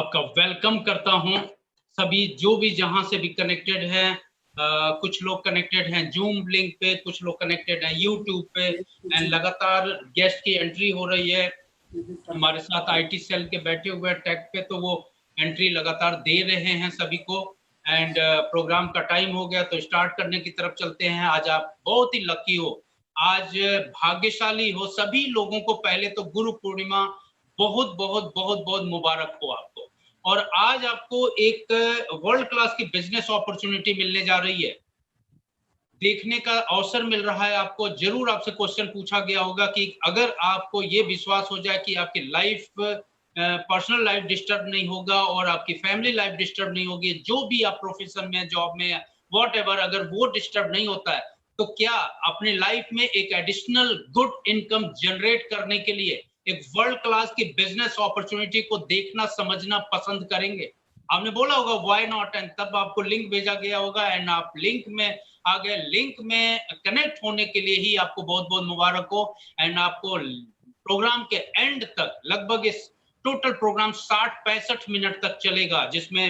आपका वेलकम करता हूं। सभी जो भी जहां से भी कनेक्टेड हैं, कुछ लोग कनेक्टेड हैं जूम लिंक पे, कुछ लोग कनेक्टेड हैं यूट्यूब पे एंड लगातार गेस्ट की एंट्री हो रही है। हमारे साथ आईटी सेल के बैठे हुए हैं टेक पे, तो वो एंट्री लगातार दे रहे हैं सभी को। एंड प्रोग्राम का टाइम हो गया तो स्टार्ट करने की तरफ चलते हैं। आज आप बहुत ही लकी हो, आज भाग्यशाली हो। सभी लोगों को पहले तो गुरु पूर्णिमा बहुत बहुत बहुत बहुत मुबारक हो आपको। और आज आपको एक वर्ल्ड क्लास की बिजनेस अपॉर्चुनिटी मिलने जा रही है, देखने का अवसर मिल रहा है आपको। जरूर आपसे क्वेश्चन पूछा गया होगा कि अगर आपको ये विश्वास हो जाए कि आपकी लाइफ, पर्सनल लाइफ डिस्टर्ब नहीं होगा और आपकी फैमिली लाइफ डिस्टर्ब नहीं होगी, जो भी आप प्रोफेशन में, जॉब में, व्हाटएवर, अगर वो डिस्टर्ब नहीं होता है, तो क्या अपनी लाइफ में एक एडिशनल गुड इनकम जनरेट करने के लिए एक वर्ल्ड क्लास की बिजनेस अपॉर्चुनिटी को देखना समझना पसंद करेंगे? आपने बोला होगा व्हाई नॉट, एंड तब आपको लिंक भेजा गया होगा एंड आप लिंक में आ गए। लिंक में कनेक्ट होने के लिए ही आपको बहुत बहुत मुबारक हो। एंड आपको प्रोग्राम के एंड तक, लगभग इस टोटल प्रोग्राम 60-65 मिनट तक चलेगा, जिसमें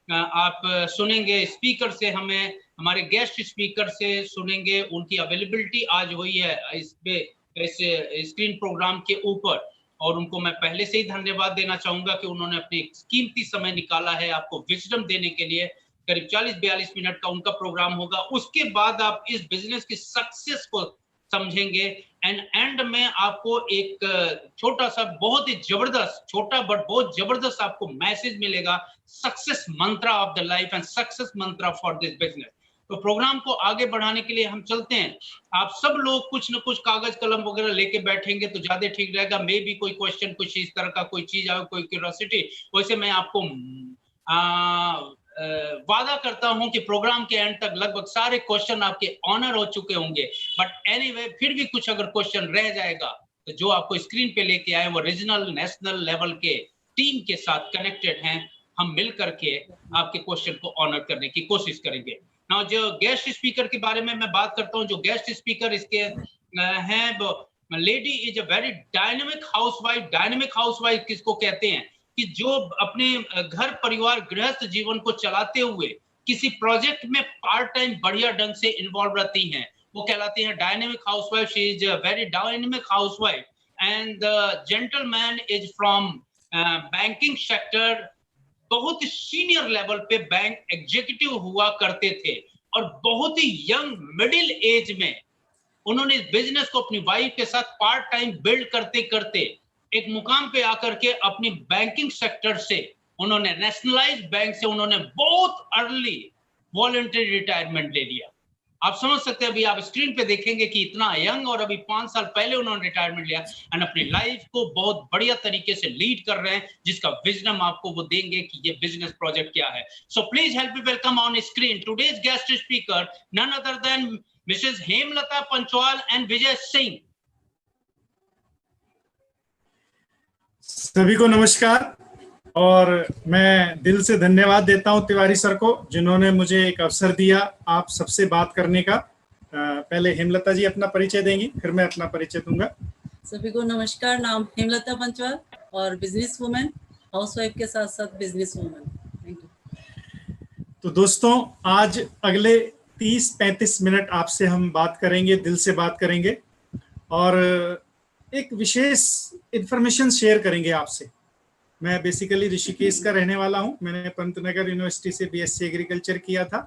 आप सुनेंगे स्पीकर से, हमें हमारे गेस्ट स्पीकर से सुनेंगे। उनकी अवेलेबिलिटी आज हुई है इस पे, इस स्क्रीन प्रोग्राम के ऊपर, और उनको मैं पहले से ही धन्यवाद देना चाहूंगा कि उन्होंने अपनी कीमती समय निकाला है आपको विजडम देने के लिए। करीब 40-42 मिनट का उनका प्रोग्राम होगा। उसके बाद आप इस बिजनेस की सक्सेस को समझेंगे एंड एंड में आपको एक छोटा सा, बहुत ही जबरदस्त, छोटा बट बहुत जबरदस्त आपको मैसेज मिलेगा, success Mantra of the life and success Mantra for this business. तो प्रोग्राम को आगे बढ़ाने के लिए हम चलते हैं। आप सब लोग कुछ न कुछ कागज कलम वगैरह लेके बैठेंगे तो ज्यादा ठीक रहेगा। मे भी कोई क्वेश्चन, कुछ इस तरह का कोई चीज आए, कोई क्यूरियोसिटी, वैसे मैं आपको वादा करता हूं कि प्रोग्राम के एंड तक लगभग सारे क्वेश्चन आपके ऑनर हो चुके होंगे। बट एनीवे, फिर भी कुछ अगर क्वेश्चन रह जाएगा तो जो आपको स्क्रीन पे लेके आए वो रीजनल नेशनल लेवल के टीम के साथ कनेक्टेड हैं। हम मिल करके आपके क्वेश्चन को ऑनर करने की कोशिश करेंगे। नाउ, जो गेस्ट स्पीकर के बारे में मैं बात करता हूं, जो गेस्ट स्पीकर इसके हैं, lady is a very dynamic housewife. Dynamic housewife किसको कहते हैं? कि जो अपने घर परिवार गृहस्थ जीवन को चलाते हुए किसी प्रोजेक्ट में पार्ट टाइम बढ़िया ढंग से इन्वॉल्व रहती हैं, वो कहलाती हैं dynamic housewife. She is a very dynamic housewife and the gentleman is from banking sector. बहुत ही सीनियर लेवल पे बैंक एग्जीक्यूटिव हुआ करते थे और बहुत ही यंग मिडिल एज में उन्होंने इस बिजनेस को अपनी वाइफ के साथ पार्ट टाइम बिल्ड करते करते एक मुकाम पे आकर के अपनी बैंकिंग सेक्टर से, उन्होंने नेशनलाइज्ड बैंक से उन्होंने बहुत अर्ली वॉलंटरी रिटायरमेंट ले लिया। आप समझ सकते हैं, अभी आप स्क्रीन पे देखेंगे कि इतना यंग, और अभी 5 साल पहले उन्होंने रिटायरमेंट लिया एंड अपनी लाइफ को बहुत बढ़िया तरीके से लीड कर रहे हैं, जिसका विजडम आपको वो देंगे कि ये बिजनेस प्रोजेक्ट क्या है। So please help me welcome on screen today's guest speaker, none other than Mrs Hemlata Panchwal and Vijay Singh. सभी को नमस्कार, और मैं दिल से धन्यवाद देता हूं तिवारी सर को, जिन्होंने मुझे एक अवसर दिया आप सबसे बात करने का। पहले हेमलता जी अपना परिचय देंगी, फिर मैं अपना परिचय दूंगा। सभी को नमस्कार, नाम हेमलता पंचवाल और बिजनेस वुमेन, हाउसवाइफ के साथ साथ बिजनेस वुमेन। Thank you. तो दोस्तों, आज अगले 30-35 मिनट आपसे हम बात करेंगे, दिल से बात करेंगे और एक विशेष इंफॉर्मेशन शेयर करेंगे आपसे। मैं बेसिकली ऋषिकेश का रहने वाला हूं। मैंने पंतनगर यूनिवर्सिटी से बीएससी एग्रीकल्चर किया था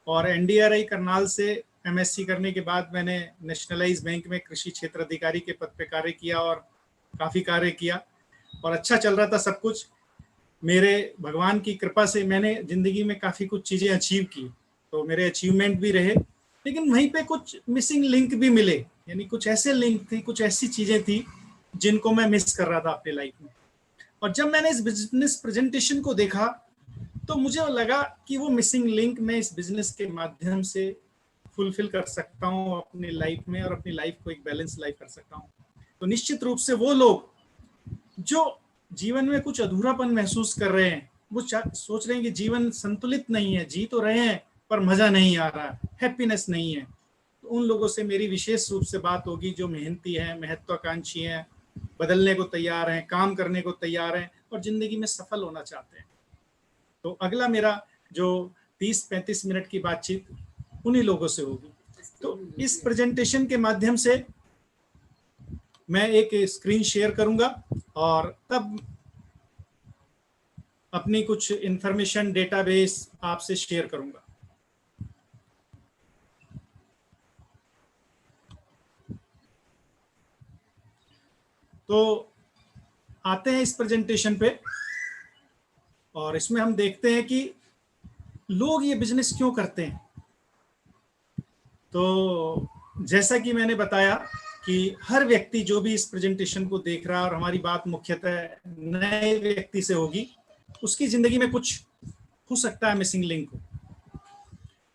और एनडीआरआई करनाल से एमएससी करने के बाद मैंने नेशनलाइज बैंक में कृषि क्षेत्र अधिकारी के पद पे कार्य किया और काफ़ी कार्य किया और अच्छा चल रहा था सब कुछ। मेरे भगवान की कृपा से मैंने ज़िंदगी में काफ़ी कुछ चीज़ें अचीव की, तो मेरे अचीवमेंट भी रहे, लेकिन वहीं पे कुछ मिसिंग लिंक भी मिले। यानी कुछ ऐसे लिंक थी, कुछ ऐसी चीज़ें थी जिनको मैं मिस कर रहा था अपने लाइफ में। और जब मैंने इस बिजनेस प्रेजेंटेशन को देखा तो मुझे लगा कि वो मिसिंग लिंक मैं इस बिजनेस के माध्यम से फुलफिल कर सकता हूँ अपनी लाइफ में, और अपनी लाइफ को एक बैलेंस लाइफ कर सकता हूँ। तो निश्चित रूप से वो लोग जो जीवन में कुछ अधूरापन महसूस कर रहे हैं, वो सोच रहे हैं कि जीवन संतुलित नहीं है, जी तो रहे हैं पर मजा नहीं आ रहा, हैप्पीनेस नहीं है, तो उन लोगों से मेरी विशेष रूप से बात होगी जो मेहनती हैं, महत्वाकांक्षी हैं, बदलने को तैयार हैं, काम करने को तैयार हैं और जिंदगी में सफल होना चाहते हैं। तो अगला मेरा जो 30-35 मिनट की बातचीत उन्हीं लोगों से होगी। तो इस प्रेजेंटेशन के माध्यम से मैं एक स्क्रीन शेयर करूंगा और तब अपनी कुछ इंफॉर्मेशन डेटाबेस आपसे शेयर करूंगा। तो आते हैं इस प्रेजेंटेशन पे और इसमें हम देखते हैं कि लोग ये बिजनेस क्यों करते हैं। तो जैसा कि मैंने बताया कि हर व्यक्ति जो भी इस प्रेजेंटेशन को देख रहा है, और हमारी बात मुख्यतः नए व्यक्ति से होगी, उसकी जिंदगी में कुछ हो सकता है मिसिंग लिंक हो।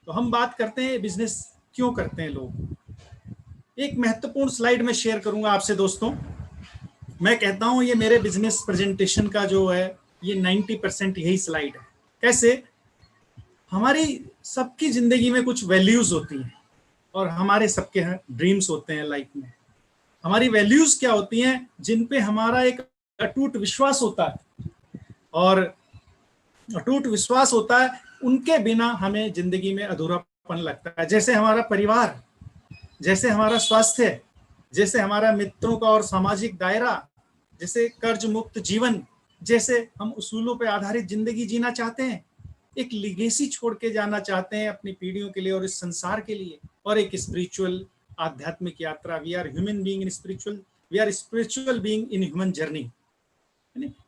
तो हम बात करते हैं बिजनेस क्यों करते हैं लोग। एक महत्वपूर्ण स्लाइड में शेयर करूंगा आपसे दोस्तों। मैं कहता हूं ये मेरे बिजनेस प्रेजेंटेशन का जो है ये 90% यही स्लाइड है। कैसे? हमारी सबकी जिंदगी में कुछ वैल्यूज होती हैं और हमारे सबके ड्रीम्स होते हैं लाइफ में। हमारी वैल्यूज क्या होती हैं? जिन पे हमारा एक अटूट विश्वास होता है, और अटूट विश्वास होता है, उनके बिना हमें जिंदगी में अधूरापन लगता है। जैसे हमारा परिवार, जैसे हमारा स्वास्थ्य, जैसे हमारा मित्रों का और सामाजिक दायरा, जैसे कर्ज मुक्त जीवन, जैसे हम उसूलों पर आधारित जिंदगी जीना चाहते हैं, एक लिगेसी छोड़ के जाना चाहते हैं अपनी पीढ़ियों के लिए और इस संसार के लिए, और एक स्पिरिचुअल आध्यात्मिक यात्रा। We are human being in spiritual, we are spiritual being in human journey.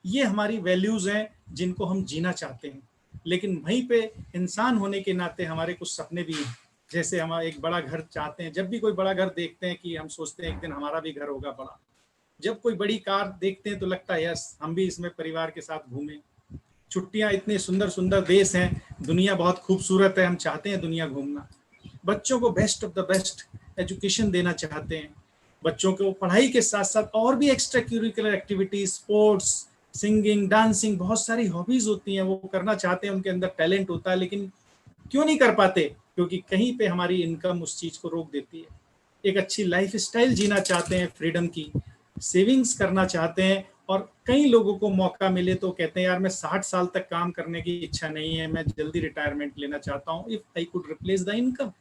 ये हमारी वैल्यूज हैं जिनको हम जीना चाहते हैं। लेकिन वहीं पे इंसान होने के नाते हमारे कुछ सपने भी हैं। जैसे हम एक बड़ा घर चाहते हैं। जब भी कोई बड़ा घर देखते हैं कि हम सोचते हैं एक दिन हमारा भी घर होगा बड़ा। जब कोई बड़ी कार देखते हैं तो लगता है यस, हम भी इसमें परिवार के साथ घूमें। छुट्टियां, इतने सुंदर सुंदर देश हैं, दुनिया बहुत खूबसूरत है, हम चाहते हैं दुनिया घूमना। बच्चों को best of the best education देना चाहते हैं। बच्चों को पढ़ाई के साथ साथ और भी extra curricular activities, sports, singing, dancing, बहुत सारी हॉबीज होती हैं, वो करना चाहते हैं। उनके अंदर टैलेंट होता है, लेकिन क्यों नहीं कर पाते? क्योंकि कहीं पे हमारी इनकम उस चीज को रोक देती है। एक अच्छी लाइफ स्टाइल जीना चाहते हैं, फ्रीडम की, सेविंग्स करना चाहते हैं। और कई लोगों को मौका मिले तो कहते हैं यार मैं 60 साल तक काम करने की इच्छा नहीं है, मैं जल्दी रिटायरमेंट लेना चाहता हूं, if I could replace the income.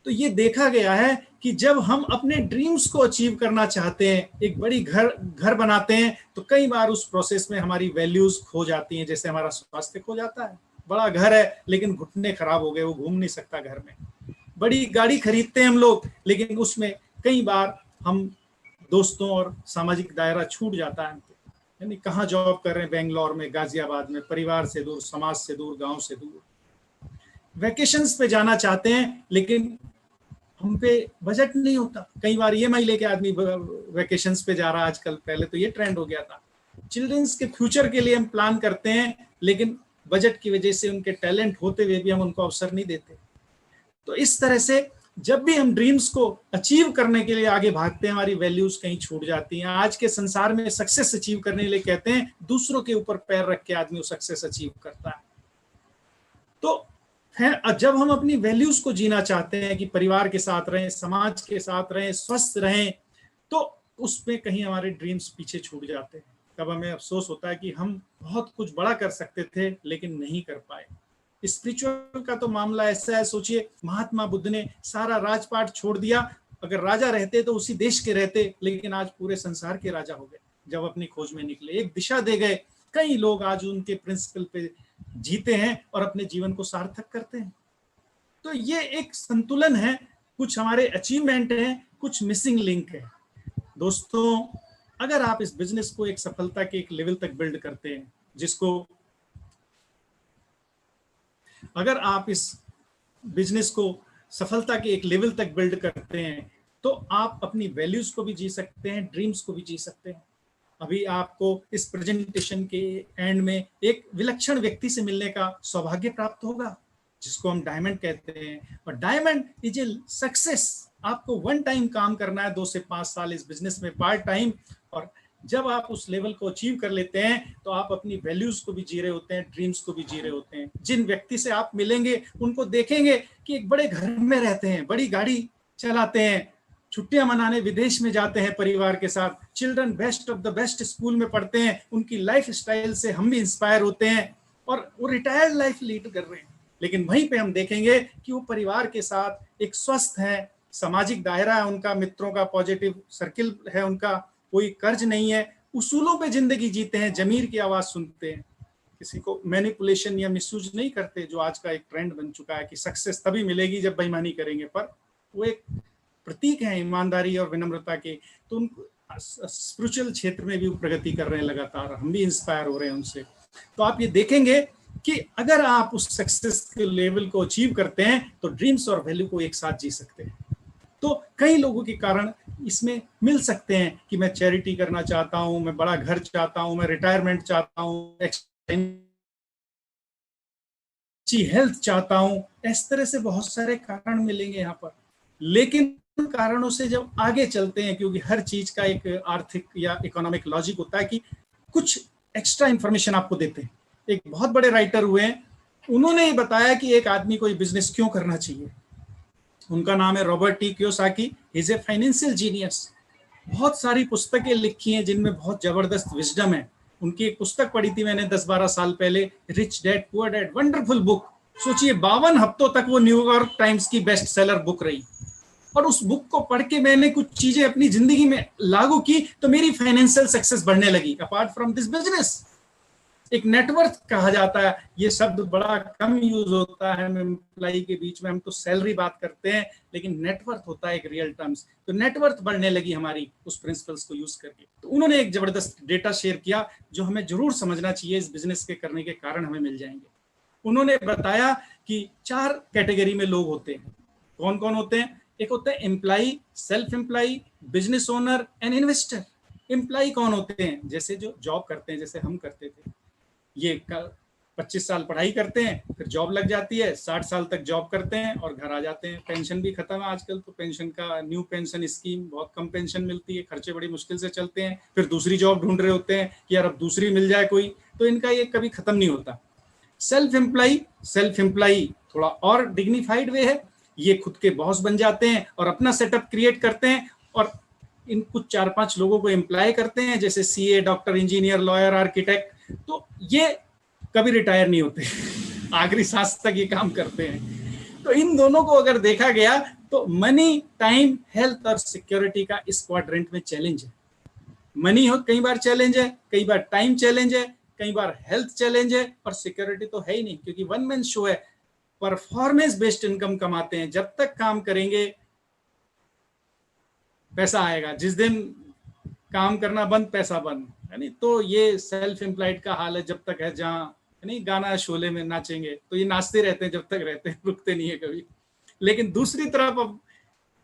तो ये देखा गया है कि जब हम अपने ड्रीम्स को अचीव करना चाहते हैं, एक बड़ी घर बनाते हैं, तो कई बार उस प्रोसेस में हमारी वैल्यूज खो जाती हैं। जैसे हमारा स्वास्थ्य खो जाता है। बड़ा घर है लेकिन घुटने खराब हो गए, वो घूम नहीं सकता घर में। बड़ी गाड़ी खरीदते हैं हम लोग, लेकिन उसमें कई बार हम दोस्तों और सामाजिक दायरा छूट जाता है। यानी कहाँ जॉब कर रहे हैं? बेंगलोर में, गाजियाबाद में, परिवार से दूर, समाज से दूर, गांव से दूर। वैकेशंस पे जाना चाहते हैं लेकिन हम पे बजट नहीं होता। कई बार EMI लेके आदमी वैकेशंस पे जा रहा है आजकल, पहले तो ये ट्रेंड हो गया था। चिल्ड्रंस के फ्यूचर के लिए हम प्लान करते हैं, लेकिन बजट की वजह से उनके टैलेंट होते हुए भी हम उनको अवसर नहीं देते। तो इस तरह से जब भी हम ड्रीम्स को अचीव करने के लिए आगे भागते हैं, हमारी वैल्यूज कहीं छूट जाती हैं। आज के संसार में सक्सेस अचीव करने के लिए कहते हैं दूसरों के ऊपर पैर रख के आदमी सक्सेस अचीव करता है। तो जब हम अपनी वैल्यूज को जीना चाहते हैं कि परिवार के साथ रहें, समाज के साथ रहें, स्वस्थ रहें, तो उसमें कहीं हमारे ड्रीम्स पीछे छूट जाते हैं। तब हमें अफसोस होता है कि हम बहुत कुछ बड़ा कर सकते थे लेकिन नहीं कर पाए। स्पिरिचुअल का तो मामला ऐसा है, सोचिए महात्मा बुद्ध ने सारा राजपाट छोड़ दिया। अगर राजा रहते तो उसी देश के रहते, लेकिन आज पूरे संसार के राजा हो गए जब अपनी खोज में निकले, एक दिशा दे गए। कई लोग आज उनके प्रिंसिपल पे जीते हैं और अपने जीवन को सार्थक करते हैं। तो ये एक संतुलन है, कुछ हमारे अचीवमेंट हैं, कुछ मिसिंग लिंक है। दोस्तों, अगर आप इस बिजनेस को एक सफलता के एक लेवल तक बिल्ड करते हैं, अगर आप इस बिजनेस को सफलता के एक लेवल तक बिल्ड करते हैं, तो आप अपनी वैल्यूज को भी जी सकते हैं, ड्रीम्स को भी जी सकते हैं। अभी आपको इस प्रेजेंटेशन के एंड में एक विलक्षण व्यक्ति से मिलने का सौभाग्य प्राप्त होगा, जिसको हम डायमंड कहते हैं। और डायमंड इज ए सक्सेस। आपको 1 टाइम काम करना है 2 से 5 साल इस बिजनेस में पार्ट टाइम, और जब आप उस लेवल को अचीव कर लेते हैं तो आप अपनी वैल्यूज को भी जी रहे होते हैं, ड्रीम्स को भी जी रहे होते हैं। जिन व्यक्ति से आप मिलेंगे उनको देखेंगे कि एक बड़े घर में रहते हैं, बड़ी गाड़ी चलाते हैं, छुट्टियां मनाने विदेश में जाते हैं परिवार के साथ, children best of the best school में पढ़ते हैं, उनकी लाइफ स्टाइल से हम भी इंस्पायर होते हैं और वो रिटायर्ड लाइफ लीड कर रहे हैं। लेकिन वहीं पे हम देखेंगे कि वो परिवार के साथ एक स्वस्थ है, सामाजिक दायरा है उनका, मित्रों का पॉजिटिव सर्किल है उनका, कोई कर्ज नहीं है, उसूलों पे जिंदगी जीते हैं, जमीर की आवाज सुनते हैं, किसी को मैनिपुलेशन या मिसयूज नहीं करते, जो आज का एक ट्रेंड बन चुका है कि सक्सेस तभी मिलेगी जब बेईमानी करेंगे, पर वो एक प्रतीक है ईमानदारी और विनम्रता के। तो उन स्पिरिचुअल क्षेत्र में भी प्रगति कर रहे हैं लगातार, हम भी इंस्पायर हो रहे हैं उनसे। तो आप ये देखेंगे कि अगर आप उस सक्सेस के लेवल को अचीव करते हैं तो ड्रीम्स और वैल्यू को एक साथ जी सकते हैं। तो कई लोगों के कारण इसमें मिल सकते हैं कि मैं चैरिटी करना चाहता हूं, मैं बड़ा घर चाहता हूं, मैं रिटायरमेंट चाहता हूं, अच्छी हेल्थ चाहता हूं, इस तरह से बहुत सारे कारण मिलेंगे यहाँ पर। लेकिन कारणों से जब आगे चलते हैं, क्योंकि हर चीज का एक आर्थिक या इकोनॉमिक लॉजिक होता है कि कुछ एक्स्ट्रा इंफॉर्मेशन आपको देते हैं। एक बहुत बड़े राइटर हुए हैं, उन्होंने ये बताया कि एक आदमी को बिजनेस क्यों करना चाहिए। उनका नाम है Robert T Kiyosaki, is a financial genius. बहुत सारी पुस्तकें लिखी हैं जिनमें बहुत जबरदस्त विजडम है। उनकी एक पुस्तक पढ़ी थी मैंने 10-12 साल पहले, rich dad poor dad, wonderful book. सोचिए 52 हफ्तों तक वो न्यूयॉर्क टाइम्स की बेस्ट सेलर बुक रही, और उस बुक को पढ़ के मैंने कुछ चीजें अपनी जिंदगी में लागू की तो मेरी फाइनेंशियल सक्सेस बढ़ने लगी। अपार्ट फ्रॉम दिस बिजनेस, एक नेटवर्थ कहा जाता है, ये शब्द बड़ा कम यूज होता है एम्प्लॉई के बीच में, हम तो सैलरी बात करते हैं, लेकिन नेटवर्थ होता है एक रियल टर्म्स। तो नेटवर्थ बढ़ने लगी हमारी उस प्रिंसिपल्स को यूज करके। तो उन्होंने एक जबरदस्त डेटा शेयर किया जो हमें जरूर समझना चाहिए, इस बिजनेस के करने के कारण हमें मिल जाएंगे। उन्होंने बताया कि 4 कैटेगरी में लोग होते हैं। कौन कौन होते हैं? एक होता है employee, self employee, business owner and investor. Employee कौन होते हैं? जैसे जो जॉब करते हैं, जैसे हम करते थे। ये 25 साल पढ़ाई करते हैं, फिर जॉब लग जाती है, 60 साल तक जॉब करते हैं और घर आ जाते हैं। पेंशन भी खत्म है आजकल, तो पेंशन का न्यू पेंशन स्कीम, बहुत कम पेंशन मिलती है, खर्चे बड़ी मुश्किल से चलते हैं। फिर दूसरी जॉब ढूंढ रहे होते हैं कि यार अब दूसरी मिल जाए कोई, तो इनका ये कभी खत्म नहीं होता। सेल्फ एम्प्लॉई थोड़ा और डिग्निफाइड वे है, ये खुद के बॉस बन जाते हैं और अपना सेटअप क्रिएट करते हैं और इन कुछ 4-5 लोगों को एम्प्लॉय करते हैं, जैसे CA, doctor, engineer, lawyer, architect. तो ये कभी रिटायर नहीं होते, आखिरी सांस तक ये काम करते हैं। तो इन दोनों को अगर देखा गया तो मनी, टाइम, हेल्थ और सिक्योरिटी का इस क्वाड्रेंट में चैलेंज है। मनी हो कई बार चैलेंज है, कई बार टाइम चैलेंज है, कई बार हेल्थ चैलेंज है, और सिक्योरिटी तो है ही नहीं, क्योंकि वन मैन शो है, परफॉर्मेंस बेस्ड इनकम कमाते हैं। जब तक काम करेंगे पैसा आएगा, जिस दिन काम करना बंद पैसा बंद, है नहीं। तो ये सेल्फ एम्प्लॉयड का हाल है, जब तक है जहाँ नहीं गाना शोले में नाचेंगे तो ये नाचते रहते हैं जब तक रहते हैं, रुकते नहीं है कभी। लेकिन दूसरी तरफ अब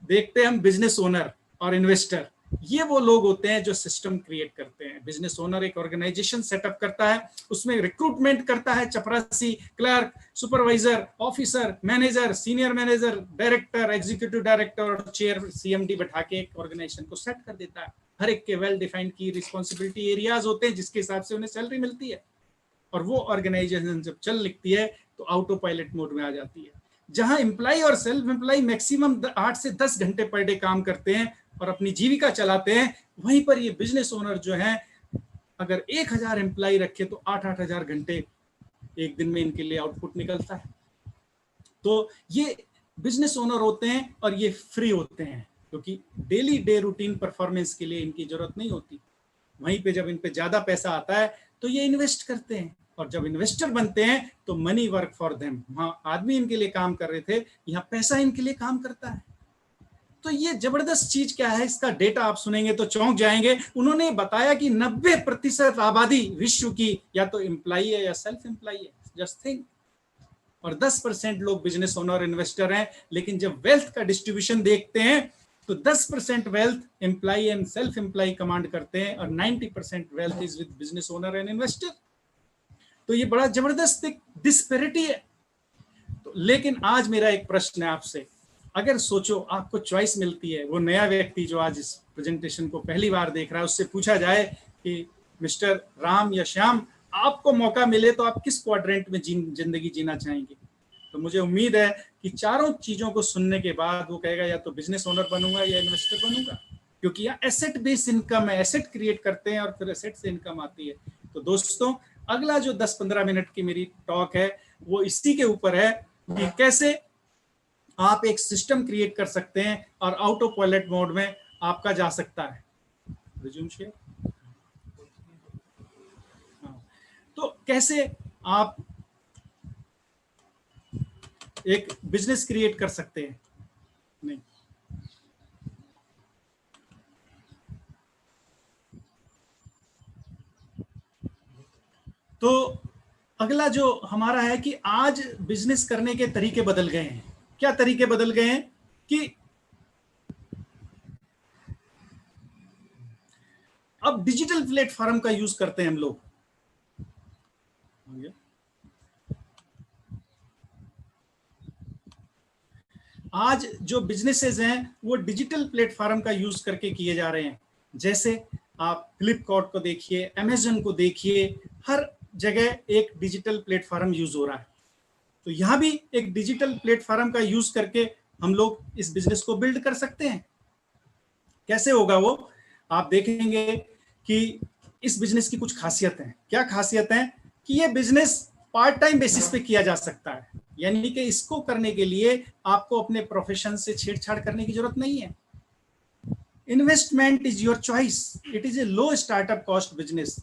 देखते हैं हम बिजनेस ओनर और इन्वेस्टर। ये वो लोग होते हैं जो सिस्टम क्रिएट करते हैं। बिजनेस ओनर एक ऑर्गेनाइजेशन सेटअप करता है, उसमें रिक्रूटमेंट करता है, चपरासी, clerk, supervisor, officer, manager, senior manager, director, executive director और चेयर सीएमडी बैठा के एक ऑर्गेनाइजेशन को सेट कर देता है। हर एक के वेल डिफाइंड की रिस्पॉन्सिबिलिटी एरियाज होते हैं जिसके हिसाब से उन्हें सैलरी मिलती है, और वो ऑर्गेनाइजेशन जब चल लिखती है तो ऑटो पायलट मोड में आ जाती है। जहां एम्प्लॉय और सेल्फ एम्प्लॉय मैक्सिमम 8 से 10 घंटे पर डे काम करते हैं और अपनी जीविका चलाते हैं, वहीं पर ये बिजनेस ओनर जो हैं अगर 1000 एम्प्लॉय रखे तो 8-8 घंटे एक दिन में इनके लिए आउटपुट निकलता है। तो ये बिजनेस ओनर होते हैं और ये फ्री होते हैं, क्योंकि डेली डे रूटीन परफॉर्मेंस के लिए इनकी जरूरत नहीं होती। वहीं पे जब इन पे ज्यादा पैसा आता है तो ये इन्वेस्ट करते हैं, और जब इन्वेस्टर बनते हैं तो मनी वर्क फॉर देम। वहां आदमी इनके लिए काम कर रहे थे, यहाँ पैसा इनके लिए काम करता है। तो ये जबरदस्त चीज क्या है, इसका डेटा आप सुनेंगे तो चौंक जाएंगे। उन्होंने बताया कि 90% आबादी विश्व की या तो एम्प्लॉई है या सेल्फ एम्प्लॉई है, जस्ट थिंक। और 10% लोग बिजनेस ओनर, इन्वेस्टर हैं। लेकिन जब वेल्थ का डिस्ट्रीब्यूशन देखते हैं तो 10% wealth employee and self employee command करते हैं, और 90% wealth is with business owner and investor. तो ये बड़ा जबरदस्त एक डिस्पेरिटी है। तो लेकिन आज मेरा एक प्रश्न है आपसे, अगर सोचो आपको चॉइस मिलती है, वो नया व्यक्ति जो आज इस प्रेजेंटेशन को पहली बार देख रहा है, उससे पूछा जाए कि मिस्टर राम या श्याम, आपको मौका मिले तो आप किस क्वाड्रेंट में जिंदगी जीना चाहेंगे? तो मुझे उम्मीद है कि चारों चीजों को सुनने के बाद वो कहेगा या तो बिजनेस ओनर बनूंगा या इन्वेस्टर बनूंगा, क्योंकि यहाँ एसेट बेस्ड इनकम है, एसेट क्रिएट करते हैं और फिर एसेट से इनकम आती है। तो दोस्तों अगला जो 10-15 मिनट की मेरी टॉक है वो इसी के ऊपर है कि कैसे आप एक सिस्टम क्रिएट कर सकते हैं और ऑटो पायलट मोड में आपका जा सकता है। Resume share. तो कैसे आप एक बिजनेस क्रिएट कर सकते हैं। नहीं, तो अगला जो हमारा है कि आज बिजनेस करने के तरीके बदल गए हैं। क्या तरीके बदल गए हैं कि अब डिजिटल प्लेटफॉर्म का यूज करते हैं हम लोग। आज जो बिजनेसेस हैं वो डिजिटल प्लेटफॉर्म का यूज करके किए जा रहे हैं। जैसे आप फ्लिपकार्ट को देखिए, अमेजन को देखिए, हर जगह एक डिजिटल प्लेटफॉर्म यूज हो रहा है। तो यहां भी एक डिजिटल प्लेटफॉर्म का यूज करके हम लोग इस बिजनेस को बिल्ड कर सकते हैं। कैसे होगा वो आप देखेंगे कि इस बिजनेस की कुछ खासियत है। क्या खासियत है कि ये बिजनेस पार्ट टाइम बेसिस पे किया जा सकता है, यानी कि इसको करने के लिए आपको अपने प्रोफेशन से छेड़छाड़ करने की जरूरत नहीं है। Investment is your choice, it is a low startup cost business.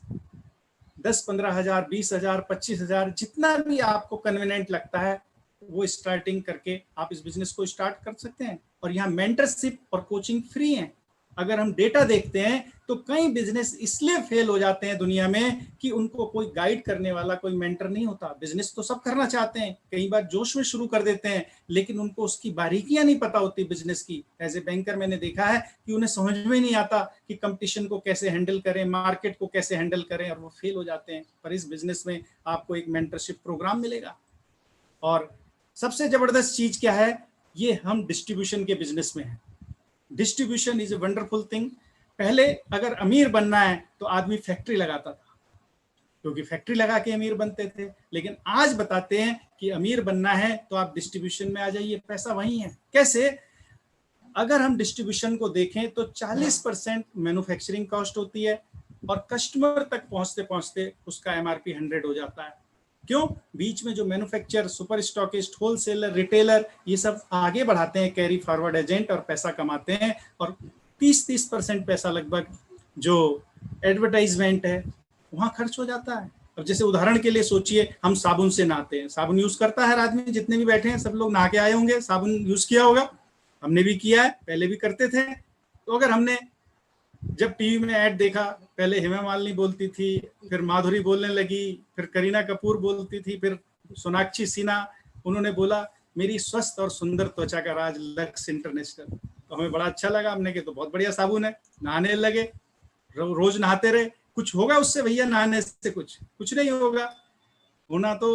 10-15 हजार, 20 हजार, 25 हजार, जितना भी आपको कन्वीनियंट लगता है वो स्टार्टिंग करके आप इस बिजनेस को स्टार्ट कर सकते हैं। और यहाँ मेंटरशिप और कोचिंग फ्री है। अगर हम डेटा देखते हैं तो कई बिजनेस इसलिए फेल हो जाते हैं दुनिया में कि उनको कोई गाइड करने वाला, कोई मेंटर नहीं होता। बिजनेस तो सब करना चाहते हैं, कई बार जोश में शुरू कर देते हैं, लेकिन उनको उसकी बारीकियां नहीं पता होती बिजनेस की। एज ए बैंकर मैंने देखा है कि उन्हें समझ में नहीं आता कि कंपटीशन को कैसे हैंडल करें, मार्केट को कैसे हैंडल करें, और वो फेल हो जाते हैं। पर इस बिजनेस में आपको एक मेंटरशिप प्रोग्राम मिलेगा। और सबसे जबरदस्त चीज क्या है, ये हम डिस्ट्रीब्यूशन के बिजनेस में है। Distribution is a wonderful thing. पहले अगर अमीर बनना है तो आदमी फैक्ट्री लगाता था, क्योंकि फैक्ट्री लगा के अमीर बनते थे। लेकिन आज बताते हैं कि अमीर बनना है तो आप डिस्ट्रीब्यूशन में आ जाइए, पैसा वही है। कैसे? अगर हम डिस्ट्रीब्यूशन को देखें तो 40% मैन्युफैक्चरिंग कॉस्ट होती है और कस्टमर तक पहुंचते पहुंचते उसका MRP 100 हो जाता है। क्यों? बीच में जो manufacture, super stockist, wholesaler, retailer, ये सब आगे बढ़ाते हैं, कैरी फॉरवर्ड एजेंट, और पैसा कमाते हैं। और 30% पैसा लगभग जो एडवर्टाइजमेंट है वहां खर्च हो जाता है। अब जैसे उदाहरण के लिए सोचिए, हम साबुन से नहाते हैं, साबुन यूज करता है हर आदमी, जितने भी बैठे हैं सब लोग नहा के आए होंगे, साबुन यूज किया होगा, हमने भी किया है, पहले भी करते थे। तो अगर हमने जब टीवी में ऐड देखा, पहले हेमा मालिनी बोलती थी, फिर माधुरी बोलने लगी, फिर करीना कपूर बोलती थी, फिर सोनाक्षी सिन्हा, उन्होंने बोला मेरी स्वस्थ और सुंदर त्वचा का राज लक्स इंटरनेशनल। तो हमें बड़ा अच्छा लगा, हमने कहा तो बहुत बढ़िया साबुन है, नहाने लगे, रोज नहाते रहे। कुछ होगा उससे भैया नहाने से? कुछ नहीं होगा। होना तो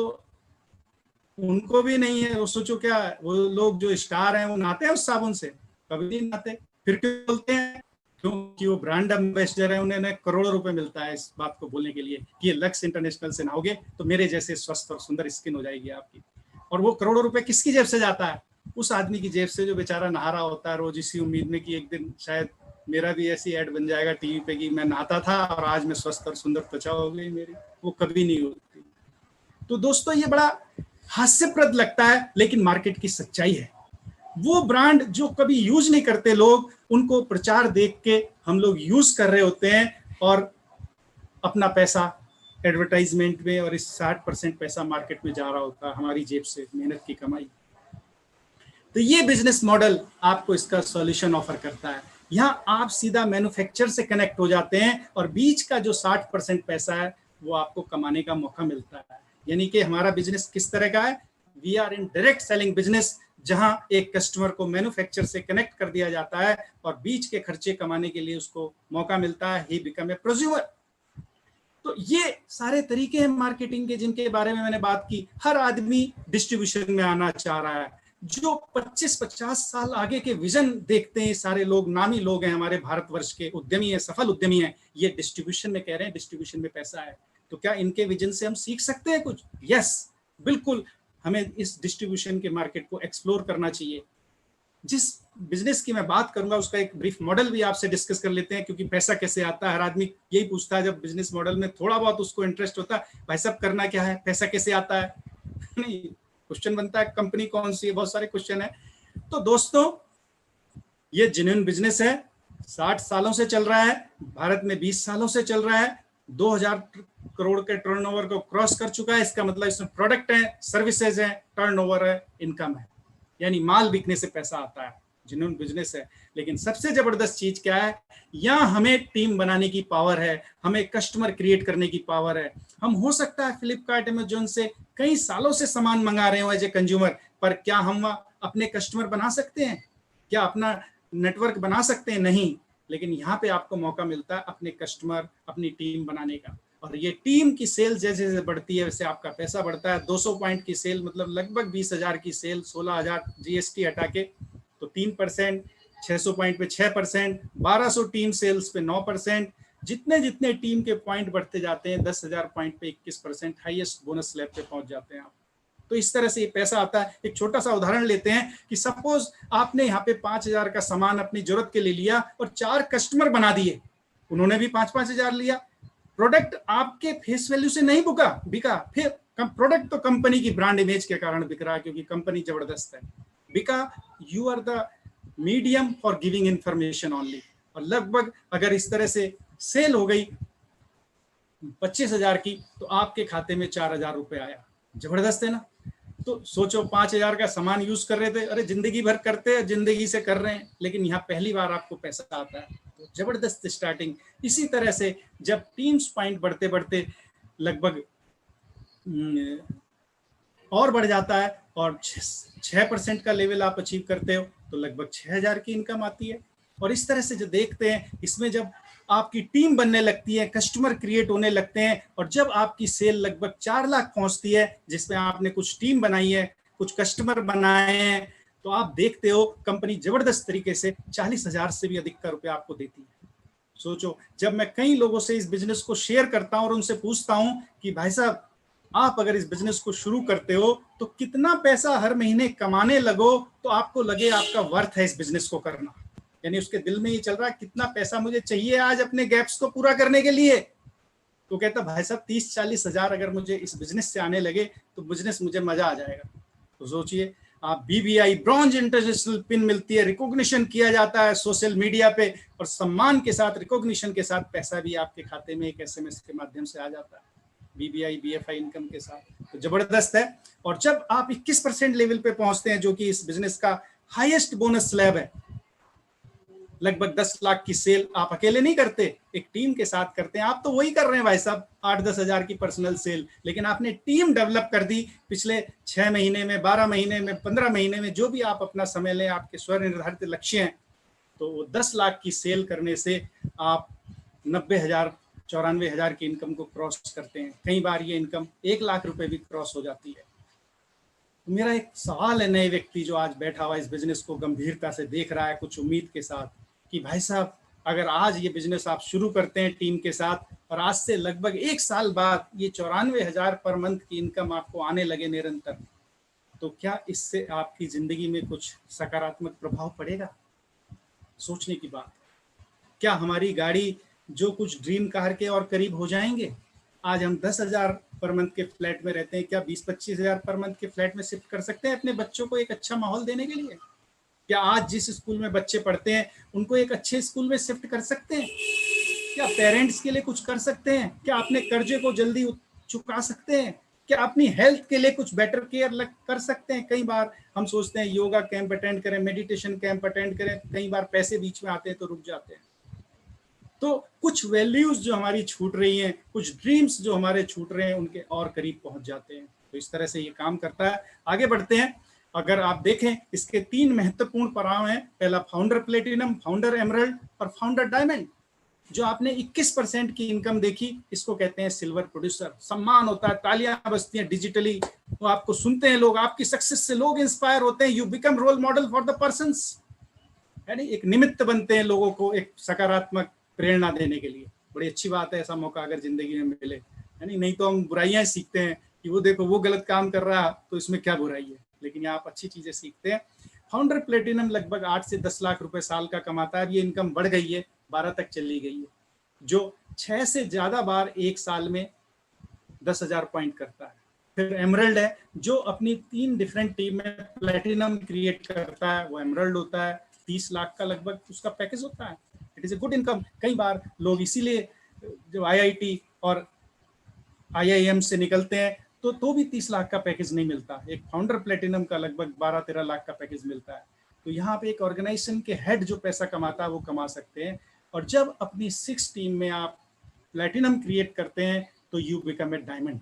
उनको भी नहीं है। वो सोचो क्या, वो लोग जो स्टार हैं वो नहाते हैं उस साबुन से? कभी नहीं नहाते। फिर क्यों बोलते हैं? क्योंकि वो ब्रांड एम्बेसडर है, उन्हें करोड़ों रुपए मिलता है इस बात को बोलने के लिए कि ये लक्स इंटरनेशनल से नहाओगे तो मेरे जैसे स्वस्थ और सुंदर स्किन हो जाएगी आपकी। और वो करोड़ों रुपए किसकी जेब से जाता है? उस आदमी की जेब से जो बेचारा नहा रहा होता है रोज, इसी उम्मीद में कि एक दिन शायद मेरा भी ऐसी ऐड बन जाएगा टीवी पे कि मैं नहाता था और आज मैं स्वस्थ और सुंदर त्वचा हो गई मेरी। वो कभी नहीं होती। तो दोस्तों ये बड़ा हास्यप्रद लगता है, लेकिन मार्केट की सच्चाई है। वो ब्रांड जो कभी यूज नहीं करते लोग, उनको प्रचार देख के हम लोग यूज कर रहे होते हैं और अपना पैसा एडवर्टाइजमेंट में, और इस 60% पैसा मार्केट में जा रहा होता है हमारी जेब से, मेहनत की कमाई। तो ये बिजनेस मॉडल आपको इसका सॉल्यूशन ऑफर करता है। यहाँ आप सीधा मैन्युफैक्चर से कनेक्ट हो जाते हैं और बीच का जो 60% पैसा है वो आपको कमाने का मौका मिलता है। यानी कि हमारा बिजनेस किस तरह का है? We are in direct selling business, जहां एक कस्टमर को मैन्युफैक्चर से कनेक्ट कर दिया जाता है और बीच के खर्चे कमाने के लिए उसको मौका मिलता है। He become a prosumer. तो ये सारे तरीके हैं मार्केटिंग के जिनके बारे में मैंने बात की। हर आदमी डिस्ट्रीब्यूशन में आना चाह रहा है। जो 25-50 साल आगे के विजन देखते हैं, सारे लोग नामी लोग हैं हमारे भारतवर्ष के, उद्यमी है, सफल उद्यमी है, ये डिस्ट्रीब्यूशन में कह रहे हैं डिस्ट्रीब्यूशन में पैसा है। तो क्या इनके विजन से हम सीख सकते हैं कुछ? यस, बिल्कुल। हमें इस डिस्ट्रीब्यूशन के मार्केट को एक्सप्लोर करना चाहिए। जिस बिजनेस की मैं बात करूंगा उसका एक ब्रीफ मॉडल भी आपसे डिस्कस कर लेते हैं, क्योंकि पैसा कैसे आता है हर आदमी यही पूछता है जब बिजनेस मॉडल में थोड़ा बहुत उसको इंटरेस्ट होता है, भाई साहब करना क्या है, पैसा कैसे आता है। नहीं, क्वेश्चन बनता है कंपनी कौन सी है, बहुत सारे क्वेश्चन है। तो दोस्तों ये जेन्युइन बिजनेस है, 60 सालों से चल रहा है, भारत में 20 सालों से चल रहा है, 2000 करोड़ के टर्नओवर को क्रॉस कर चुका है। इसका मतलब इसमें प्रोडक्ट है, सर्विसेज है, टर्नओवर है, इनकम है, यानी माल बिकने से पैसा आता है, जेन्युइन बिजनेस है। लेकिन सबसे जबरदस्त चीज क्या है, यहाँ हमें टीम बनाने की पावर है, हमें कस्टमर क्रिएट करने की पावर है। हम हो सकता है फ्लिपकार्ट अमेजोन से कई सालों से सामान मंगा रहे हो एज ए कंज्यूमर, पर क्या हम अपने कस्टमर बना सकते हैं, क्या अपना नेटवर्क बना सकते हैं? नहीं। लेकिन यहाँ पे आपको मौका मिलता है अपने कस्टमर, अपनी टीम बनाने का, और ये टीम की सेल जैसे जैसे बढ़ती है वैसे आपका पैसा बढ़ता है। 200 पॉइंट की सेल मतलब लगभग 20,000 की सेल, 16,000 जीएसटी हटा के तो 3%, 600 पॉइंट पे 6%, 1200 टीम सेल्स पे 9%, जितने जितने टीम के पॉइंट बढ़ते जाते हैं 10,000 पॉइंट पे 21%, हाईएस्ट बोनस स्लैब पे पहुंच जाते हैं आप। तो इस तरह से ये पैसा आता है। एक छोटा सा उदाहरण लेते हैं कि सपोज आपने यहाँ पे 5,000 का सामान अपनी जरूरत के लिए लिया और 4 कस्टमर बना दिए, उन्होंने भी 5,000 लिया, प्रोडक्ट आपके फेस वैल्यू से नहीं बिका, फिर प्रोडक्ट तो कंपनी की ब्रांड इमेज के कारण बिक रहा है क्योंकि कंपनी जबरदस्त है, बिका। You are the medium for giving information only. और लगभग अगर इस तरह से सेल हो गई 25,000 की तो आपके खाते में 4,000 रुपए आया, जबरदस्त है ना। तो सोचो 5,000 का सामान यूज कर रहे थे, अरे जिंदगी भर करते हैं, जिंदगी से कर रहे हैं, लेकिन यहाँ पहली बार आपको पैसा आता है, तो जबरदस्त स्टार्टिंग। इसी तरह से जब टीम्स पॉइंट बढ़ते बढ़ते लगभग और बढ़ जाता है और 6% का लेवल आप अचीव करते हो तो लगभग 6,000 की इनकम आती है। और इस तरह से जो देखते हैं इसमें जब आपकी टीम बनने लगती है, कस्टमर क्रिएट होने लगते हैं, और जब आपकी सेल लगभग 4 लाख पहुंचती है जिसमें आपने कुछ टीम बनाई है, कुछ कस्टमर बनाए हैं, तो आप देखते हो कंपनी जबरदस्त तरीके से 40,000 से भी अधिक का रुपया आपको देती है। सोचो, जब मैं कई लोगों से इस बिजनेस को शेयर करता हूं और उनसे पूछता हूं कि भाई साहब आप अगर इस बिजनेस को शुरू करते हो तो कितना पैसा हर महीने कमाने लगो तो आपको लगे आपका वर्थ है इस बिजनेस को करना, यानी उसके दिल में ये चल रहा है कितना पैसा मुझे चाहिए आज अपने गैप्स को पूरा करने के लिए, तो कहता भाई साहब 30-40 हजार अगर मुझे इस बिजनेस से आने लगे तो बिजनेस मुझे मजा आ जाएगा। तो सोचिए आप BBI ब्रॉन्ज इंटरनेशनल पिन मिलती है, रिकॉग्निशन किया जाता है सोशल मीडिया पे, और सम्मान के साथ रिकॉग्निशन के साथ पैसा भी आपके खाते में एक SMS के माध्यम से आ जाता है, BBI BFI इनकम के साथ, तो जबरदस्त है। और जब आप 21% लेवल पे पहुंचते हैं जो कि इस बिजनेस का हाईएस्ट बोनस स्लैब है, लगभग 10 लाख की सेल आप अकेले नहीं करते, एक टीम के साथ करते हैं। आप तो वही कर रहे हैं भाई साहब 8-10 हजार की पर्सनल सेल, लेकिन आपने टीम डेवलप कर दी पिछले 6 महीने में, 12 महीने में, 15 महीने में, जो भी आप अपना समय लें, आपके स्व निर्धारित लक्ष्य हैं, तो वो 10 लाख की सेल करने से आप 90,000 94,000 की इनकम को क्रॉस करते हैं। कई बार ये इनकम 1 लाख रुपए भी क्रॉस हो जाती है। मेरा एक सवाल है नए व्यक्ति जो आज बैठा हुआ इस बिजनेस को गंभीरता से देख रहा है कुछ उम्मीद के साथ, कि भाई साहब अगर आज ये बिजनेस आप शुरू करते हैं टीम के साथ और आज से लगभग 1 साल बाद ये 94,000 पर मंथ की इनकम आपको आने लगे निरंतर, तो क्या इससे आपकी जिंदगी में कुछ सकारात्मक प्रभाव पड़ेगा? सोचने की बात। क्या हमारी गाड़ी जो कुछ ड्रीम कार के और करीब हो जाएंगे? आज हम 10,000 पर मंथ के फ्लैट में रहते हैं, क्या 20-25 हजार पर मंथ के फ्लैट में शिफ्ट कर सकते हैं अपने बच्चों को एक अच्छा माहौल देने के लिए? क्या आज जिस स्कूल में बच्चे पढ़ते हैं उनको एक अच्छे स्कूल में शिफ्ट कर सकते हैं? क्या पेरेंट्स के लिए कुछ कर सकते हैं? क्या अपने कर्जे को जल्दी चुका सकते हैं? क्या अपनी हेल्थ के लिए कुछ बेटर केयर कर सकते हैं? कई बार हम सोचते हैं योगा कैंप अटेंड करें, मेडिटेशन कैंप अटेंड करें, कई बार पैसे बीच में आते हैं तो रुक जाते हैं। तो कुछ वैल्यूज जो हमारी छूट रही हैं, कुछ ड्रीम्स जो हमारे छूट रहे हैं, उनके और करीब पहुंच जाते हैं। तो इस तरह से ये काम करता है। आगे बढ़ते हैं। अगर आप देखें इसके 3 महत्वपूर्ण पड़ाव हैं। पहला फाउंडर प्लेटिनम, फाउंडर एमरल्ड और फाउंडर डायमंड। जो आपने 21% की इनकम देखी, इसको कहते हैं सिल्वर प्रोड्यूसर। सम्मान होता है, तालियां बजती हैं डिजिटली, तो आपको सुनते हैं लोग, आपकी सक्सेस से लोग इंस्पायर होते हैं। You become role model for the persons, यानी एक निमित्त बनते हैं लोगों को एक सकारात्मक प्रेरणा देने के लिए। बड़ी अच्छी बात है ऐसा मौका अगर जिंदगी में मिले, यानी नहीं तो हम बुराइयां सीखते हैं कि कि वो देखो वो गलत काम कर रहा तो इसमें क्या बुराई है, लेकिन यहाँ आप अच्छी चीजें सीखते हैं। फाउंडर प्लेटिनम लगभग 8 से 10 लाख रुपए साल का कमाता है। ये इनकम बढ़ गई है, 12 तक चली गई है, जो 6 से ज्यादा बार एक साल में 10,000 पॉइंट करता है। फिर एमरल्ड है, जो अपनी 3 डिफरेंट टीम में प्लेटिनम क्रिएट करता है, वो एमरल्ड होता है। 30 लाख का लगभग उसका पैकेज होता है। It is a good income. कई बार लोग इसीलिए जो आईआईटी और आईआईएम से निकलते हैं तो भी 30 लाख का पैकेज नहीं मिलता। एक फाउंडर प्लेटिनम का लगभग 12-13 लाख का पैकेज मिलता है। तो यहाँ पे एक ऑर्गेनाइजेशन के हेड जो पैसा कमाता है वो कमा सकते हैं। और जब अपनी 6 टीम में आप प्लेटिनम क्रिएट करते हैं तो यू बिकम ए डायमंड।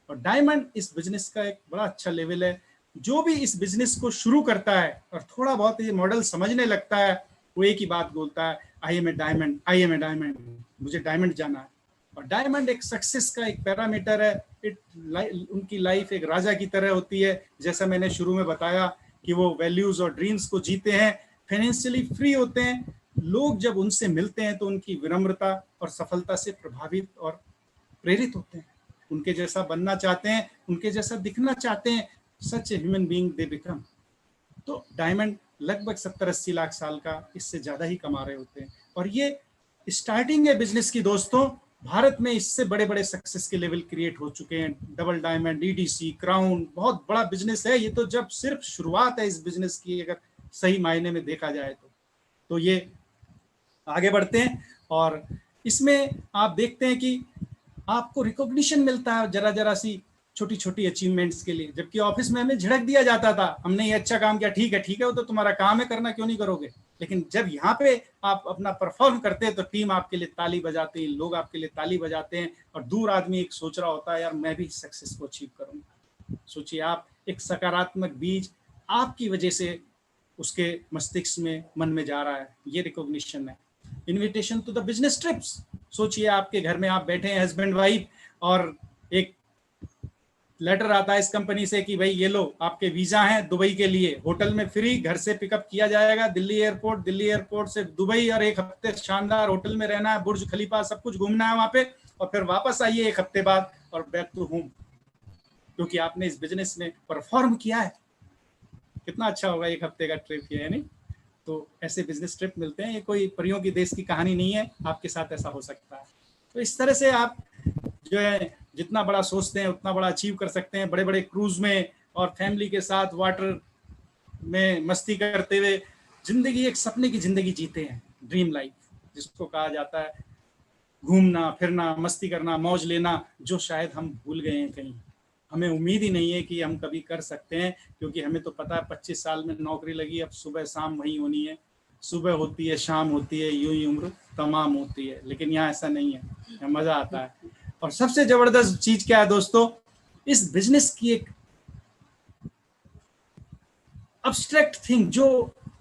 और डायमंड इस बिजनेस का एक बड़ा अच्छा लेवल है। जो भी इस बिजनेस को शुरू करता है और थोड़ा बहुत ये मॉडल समझने लगता है, वो एक ही बात बोलता है, I am a diamond, I am a diamond, मुझे डायमंड जाना है। और डायमंड एक सक्सेस का एक पैरामीटर है। उनकी लाइफ एक राजा की तरह होती है। जैसा मैंने शुरू में बताया कि वो वैल्यूज और ड्रीम्स को जीते हैं, फाइनेंशियली फ्री होते हैं। लोग जब उनसे मिलते हैं तो उनकी विनम्रता और सफलता से प्रभावित और प्रेरित होते हैं। उनके जैसा बनना चाहते हैं, उनके जैसा दिखना चाहते हैं। Such a human being they become. तो डायमंड लगभग 70-80 लाख साल का, इससे ज्यादा ही कमा रहे होते हैं। और ये स्टार्टिंग है बिजनेस की दोस्तों। भारत में इससे बड़े बड़े सक्सेस के लेवल क्रिएट हो चुके हैं। डबल डायमंड, डीडीसी, क्राउन, बहुत बड़ा बिजनेस है ये। तो जब सिर्फ शुरुआत है इस बिजनेस की, अगर सही मायने में देखा जाए तो ये आगे बढ़ते हैं। और इसमें आप देखते हैं कि आपको रिकॉग्निशन मिलता है जरा जरा सी छोटी छोटी अचीवमेंट्स के लिए। जबकि ऑफिस में हमें झिड़क दिया जाता था, हमने ये अच्छा काम किया, ठीक है वो तो तुम्हारा काम है करना, क्यों नहीं करोगे। लेकिन जब यहाँ पे आप अपना परफॉर्म करते हैं तो टीम आपके लिए ताली बजाती है, लोग आपके लिए ताली बजाते हैं। और दूर आदमी एक सोच रहा होता है, यार मैं भी सक्सेस को अचीव करूंगा। सोचिए आप, एक सकारात्मक बीज आपकी वजह से उसके मस्तिष्क में, मन में जा रहा है। ये रिकॉग्निशन है। Invitation to the business trips. सोचिए आपके घर में आप बैठे हैं हस्बैंड वाइफ, और एक लेटर आता है इस कंपनी से कि भाई ये लो आपके वीजा हैं दुबई के लिए, होटल में फ्री, घर से पिकअप किया जाएगा दिल्ली एयरपोर्ट से दुबई, और 1 हफ्ते शानदार होटल में रहना है, बुर्ज खलीफा सब कुछ घूमना है वहां पे, और फिर वापस आइए 1 हफ्ते बाद और बैक टू होम, क्योंकि आपने इस बिजनेस में परफॉर्म किया है। कितना अच्छा होगा 1 हफ्ते का ट्रिप ये, है नहीं। तो ऐसे बिजनेस ट्रिप मिलते हैं। ये कोई परियों की देश की कहानी नहीं है, आपके साथ ऐसा हो सकता है। तो इस तरह से आप जो है जितना बड़ा सोचते हैं उतना बड़ा अचीव कर सकते हैं। बड़े बड़े क्रूज में और फैमिली के साथ वाटर में मस्ती करते हुए जिंदगी, एक सपने की जिंदगी जीते हैं, ड्रीम लाइफ जिसको कहा जाता है। घूमना फिरना, मस्ती करना, मौज लेना, जो शायद हम भूल गए हैं कहीं। हमें उम्मीद ही नहीं है कि हम कभी कर सकते हैं, क्योंकि हमें तो पता है 25 साल में नौकरी लगी, अब सुबह शाम वही होनी है, सुबह होती है शाम होती है, यूं ही उम्र तमाम होती है। लेकिन यहाँ ऐसा नहीं है, यहाँ मजा आता है। और सबसे जबरदस्त चीज क्या है दोस्तों, इस बिजनेस की एक अब्स्ट्रैक्ट थिंग जो